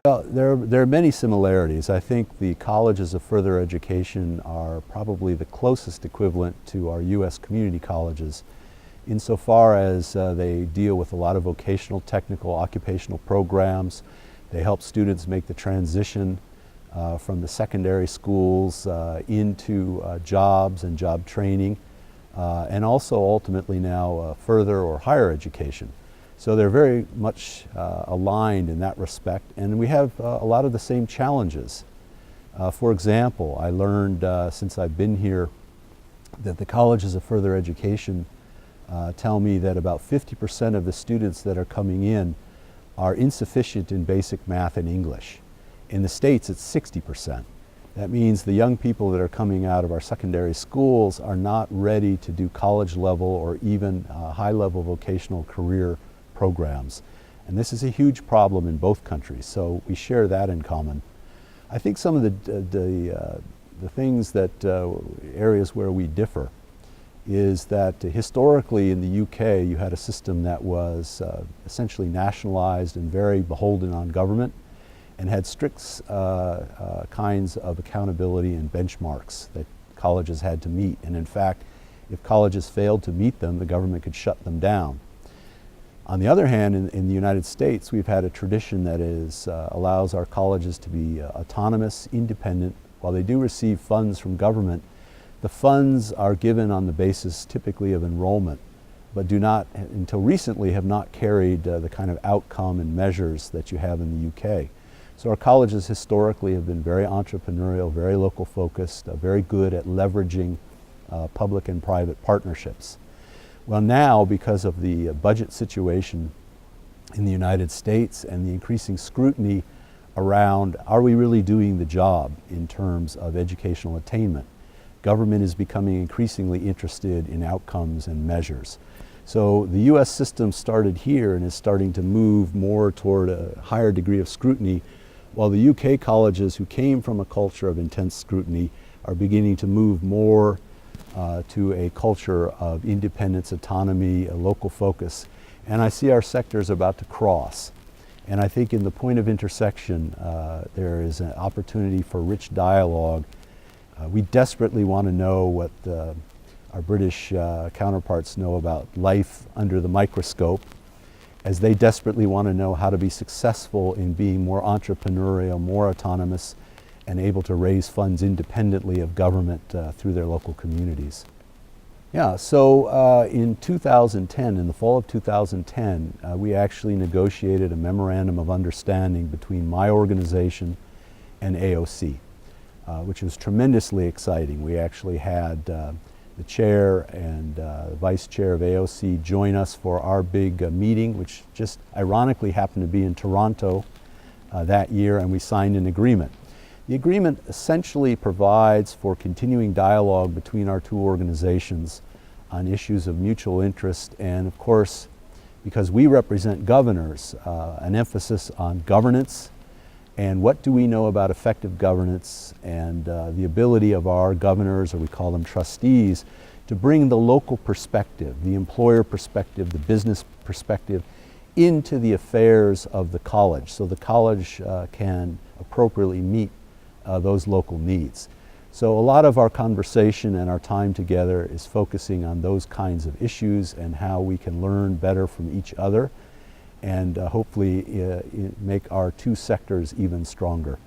Well, there are many similarities. I think the colleges of further education are probably the closest equivalent to our U.S. community colleges insofar as they deal with a lot of vocational, technical, occupational programs. They help students make the transition from the secondary schools into jobs and job training, and also ultimately now further or higher education. So they're very much aligned in that respect, and we have a lot of the same challenges. For example, I learned since I've been here that the colleges of further education tell me that about 50% of the students that are coming in are insufficient in basic math and English. In the States, it's 60%. That means the young people that are coming out of our secondary schools are not ready to do college level or even high-level vocational career programs. And this is a huge problem in both countries, so we share that in common. I think some of the things that, areas where we differ is that historically in the UK you had a system that was essentially nationalized and very beholden on government and had strict kinds of accountability and benchmarks that colleges had to meet. And in fact, if colleges failed to meet them, the government could shut them down. On the other hand, in the United States, we've had a tradition that allows our colleges to be autonomous, independent. While they do receive funds from government, the funds are given on the basis typically of enrollment, but do not, until recently, have not carried the kind of outcome and measures that you have in the UK. So our colleges historically have been very entrepreneurial, very local focused, very good at leveraging public and private partnerships. Well, now, because of the budget situation in the United States and the increasing scrutiny around are we really doing the job in terms of educational attainment, government is becoming increasingly interested in outcomes and measures. So the U.S. system started here and is starting to move more toward a higher degree of scrutiny, while the UK colleges, who came from a culture of intense scrutiny, are beginning to move more to a culture of independence, autonomy, a local focus. And I see our sectors about to cross. And I think in the point of intersection, there is an opportunity for rich dialogue. We desperately want to know what our British counterparts know about life under the microscope, as they desperately want to know how to be successful in being more entrepreneurial, more autonomous, and able to raise funds independently of government through their local communities. Yeah, so in 2010, in the fall of 2010, we actually negotiated a memorandum of understanding between my organization and AoC, which was tremendously exciting. We actually had the chair and the vice chair of AoC join us for our big meeting, which just ironically happened to be in Toronto that year, and we signed an agreement. The agreement essentially provides for continuing dialogue between our two organizations on issues of mutual interest, and of course, because we represent governors, an emphasis on governance and what do we know about effective governance, and the ability of our governors, or we call them trustees, to bring the local perspective, the employer perspective, the business perspective into the affairs of the college, so the college can appropriately meet those local needs. So a lot of our conversation and our time together is focusing on those kinds of issues and how we can learn better from each other and hopefully make our two sectors even stronger.